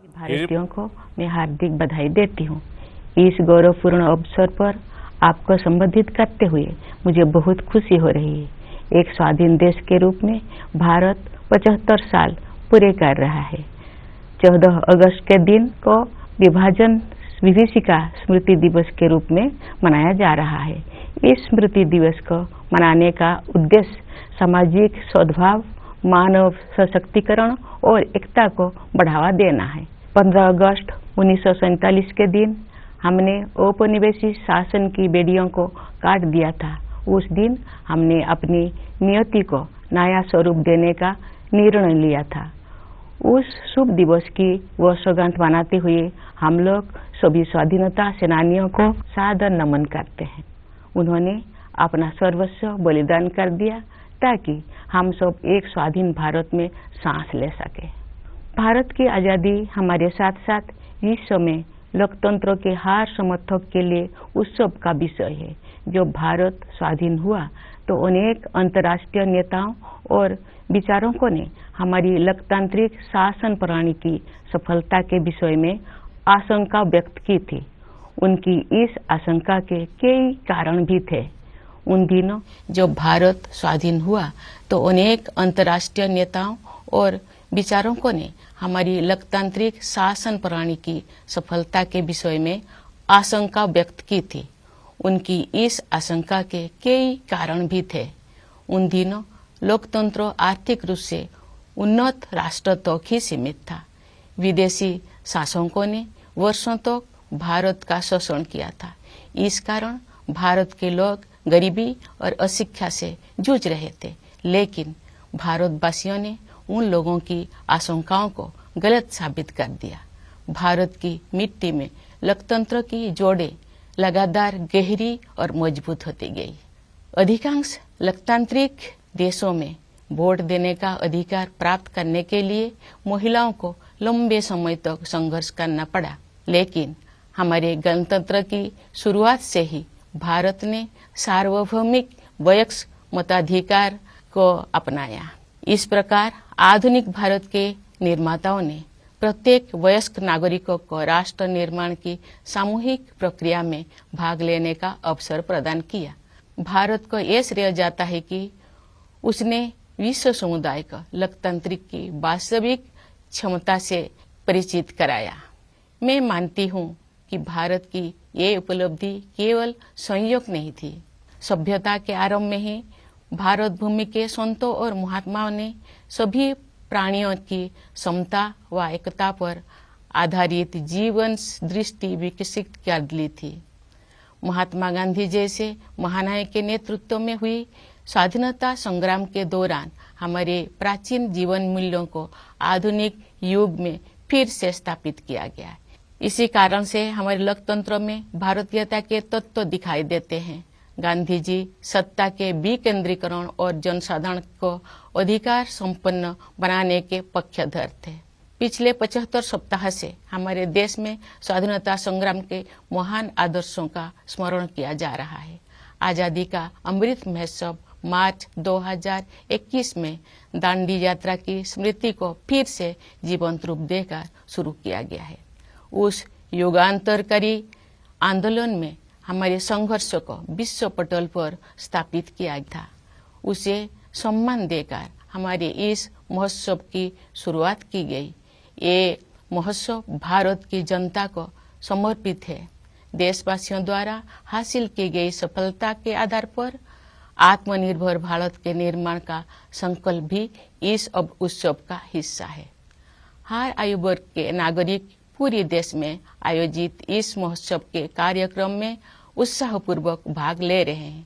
भारतीयों को मैं हार्दिक बधाई देती हूँ। इस गौरवपूर्ण अवसर पर आपको संबोधित करते हुए मुझे बहुत खुशी हो रही है। एक स्वाधीन देश के रूप में भारत 75 साल पूरे कर रहा है। 14 अगस्त के दिन को विभाजन विभीषिका स्मृति दिवस के रूप में मनाया जा रहा है। इस स्मृति दिवस को मनाने का उद्देश्य सामाजिक सद्भाव, मानव सशक्तिकरण और एकता को बढ़ावा देना है। 15 अगस्त 1947 के दिन हमने औपनिवेशिक शासन की बेड़ियों को काट दिया था। उस दिन हमने अपनी नियति को नया स्वरूप देने का निर्णय लिया था। उस शुभ दिवस की वर्षगांठ मनाते हुए हम लोग सभी स्वाधीनता सेनानियों को सादर नमन करते हैं। उन्होंने अपना सर्वस्व बलिदान कर दिया ताकि हम सब एक स्वाधीन भारत में सांस ले सके। भारत की आज़ादी हमारे साथ साथ विश्व में लोकतंत्र के हर समर्थक के लिए उत्सव का विषय है। जब भारत स्वाधीन हुआ तो अनेक अंतर्राष्ट्रीय नेताओं और विचारकों ने हमारी लोकतांत्रिक शासन प्रणाली की सफलता के विषय में आशंका व्यक्त की थी। उनकी इस आशंका के कई कारण भी थे। उन दिनों जब भारत स्वाधीन हुआ तो अनेक अंतर्राष्ट्रीय नेताओं और विचारकों ने हमारी लोकतांत्रिक शासन प्रणाली की सफलता के विषय में आशंका व्यक्त की थी। उनकी इस आशंका के कई कारण भी थे। उन दिनों लोकतंत्र आर्थिक रूप से उन्नत राष्ट्र तक ही सीमित था। विदेशी शासकों ने वर्षों तक भारत का शोषण किया था। इस कारण भारत के लोग गरीबी और अशिक्षा से जूझ रहे थे। लेकिन भारतवासियों ने उन लोगों की आशंकाओं को गलत साबित कर दिया। भारत की मिट्टी में लोकतंत्र की जोड़ें लगातार गहरी और मजबूत होती गई। अधिकांश लोकतांत्रिक देशों में वोट देने का अधिकार प्राप्त करने के लिए महिलाओं को लंबे समय तक संघर्ष करना पड़ा। लेकिन हमारे गणतंत्र की शुरुआत से ही भारत ने सार्वभौमिक वयस्क मताधिकार को अपनाया। इस प्रकार आधुनिक भारत के निर्माताओं ने प्रत्येक वयस्क नागरिकों को राष्ट्र निर्माण की सामूहिक प्रक्रिया में भाग लेने का अवसर प्रदान किया। भारत को यह श्रेय जाता है कि उसने विश्व समुदाय को लोकतांत्रिक की वास्तविक क्षमता से परिचित कराया। मैं मानती हूँ कि भारत की ये उपलब्धि केवल संयोग नहीं थी। सभ्यता के आरंभ में ही भारत भूमि के संतों और महात्माओं ने सभी प्राणियों की समता व एकता पर आधारित जीवन दृष्टि विकसित कर ली थी। महात्मा गांधी जैसे महानायक के नेतृत्व में हुई स्वाधीनता संग्राम के दौरान हमारे प्राचीन जीवन मूल्यों को आधुनिक युग में फिर से स्थापित किया गया। इसी कारण से हमारे लोकतंत्र में भारतीयता के तत्व दिखाई देते हैं। गांधी जी सत्ता के विकेंद्रीकरण और जनसाधारण को अधिकार संपन्न बनाने के पक्षधर थे। पिछले 75 सप्ताह से हमारे देश में स्वाधीनता संग्राम के महान आदर्शों का स्मरण किया जा रहा है। आजादी का अमृत महोत्सव मार्च 2021 में दांडी यात्रा की स्मृति को फिर से जीवंत रूप देकर शुरू किया गया है। उस युगांतरकारी आंदोलन में हमारे संघर्ष को विश्व पटल पर स्थापित किया था। उसे सम्मान देकर हमारे इस महोत्सव की शुरुआत की गई। ये महोत्सव भारत की जनता को समर्पित है। देशवासियों द्वारा हासिल की गई सफलता के आधार पर आत्मनिर्भर भारत के निर्माण का संकल्प भी इस उत्सव का हिस्सा है। हर आयु वर्ग के नागरिक पूरे देश में आयोजित इस महोत्सव के कार्यक्रम में उत्साहपूर्वक भाग ले रहे हैं।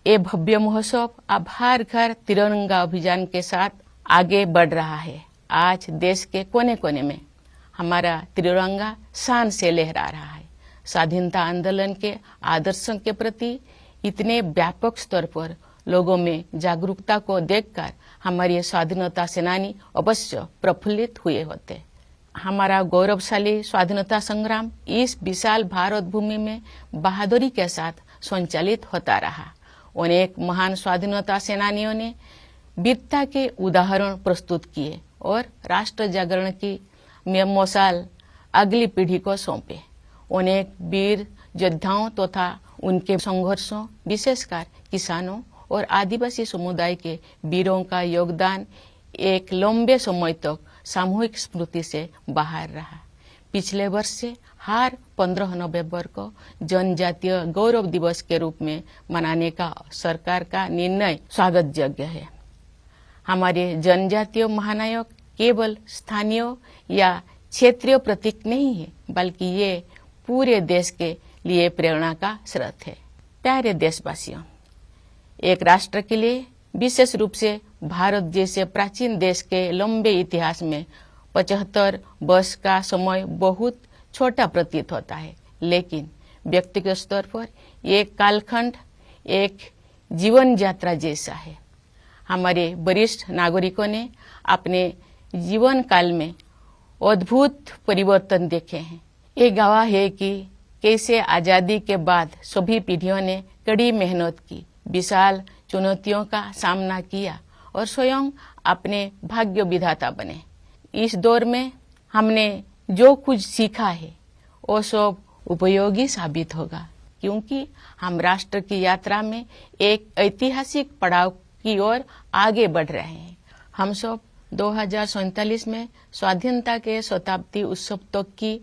ये भव्य महोत्सव अब हर घर तिरंगा अभियान के साथ आगे बढ़ रहा है। आज देश के कोने कोने में हमारा तिरंगा शान से लहरा रहा है। स्वाधीनता आंदोलन के आदर्शों के प्रति इतने व्यापक स्तर पर लोगों में जागरूकता को देखकर हमारे स्वाधीनता सेनानी अवश्य प्रफुल्लित हुए होते। हमारा गौरवशाली स्वाधीनता संग्राम इस विशाल भारत भूमि में बहादुरी के साथ संचालित होता रहा। अनेक महान स्वाधीनता सेनानियों ने वीरता के उदाहरण प्रस्तुत किए और राष्ट्र जागरण की मशाल अगली पीढ़ी को सौंपे। अनेक वीर योद्धाओं तथा उनके संघर्षों, विशेषकर किसानों और आदिवासी समुदाय के वीरों का योगदान एक लंबे समय तक सामूहिक स्मृति से बाहर रहा। पिछले वर्ष से हर 15 नवंबर को जनजातीय गौरव दिवस के रूप में मनाने का सरकार का निर्णय स्वागत योग्य है। हमारे जनजातीय महानायक केवल स्थानीय या क्षेत्रीय प्रतीक नहीं है, बल्कि ये पूरे देश के लिए प्रेरणा का स्रोत है। प्यारे देशवासियों, एक राष्ट्र के लिए, विशेष रूप से भारत जैसे प्राचीन देश के लंबे इतिहास में 75 वर्ष का समय बहुत छोटा प्रतीत होता है, लेकिन व्यक्तिगत स्तर पर ये कालखंड एक जीवन यात्रा जैसा है। हमारे वरिष्ठ नागरिकों ने अपने जीवन काल में अद्भुत परिवर्तन देखे हैं। ये गवाह है कि कैसे आजादी के बाद सभी पीढ़ियों ने कड़ी मेहनत की, विशाल चुनौतियों का सामना किया और स्वयं अपने भाग्य विधाता बने। इस दौर में हमने जो कुछ सीखा है वो सब उपयोगी साबित होगा, क्योंकि हम राष्ट्र की यात्रा में एक ऐतिहासिक पड़ाव की ओर आगे बढ़ रहे हैं। हम सब 2047 में स्वाधीनता के शताब्दी उत्सव तक की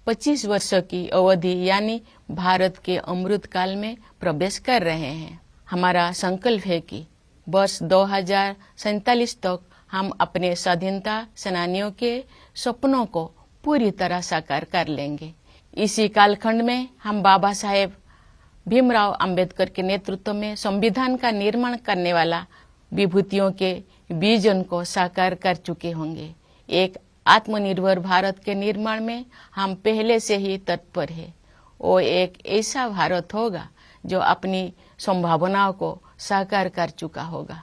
25 वर्ष की अवधि यानी भारत के अमृत काल में प्रवेश कर रहे हैं। हमारा संकल्प है कि वर्ष 2047 तक हम अपने स्वाधीनता सेनानियों के सपनों को पूरी तरह साकार कर लेंगे। इसी कालखंड में हम बाबा साहेब भीमराव अंबेडकर के नेतृत्व में संविधान का निर्माण करने वाला विभूतियों के विजन को साकार कर चुके होंगे। एक आत्मनिर्भर भारत के निर्माण में हम पहले से ही तत्पर हैं। वो एक ऐसा भारत होगा जो अपनी संभावनाओं को साकार कर चुका होगा।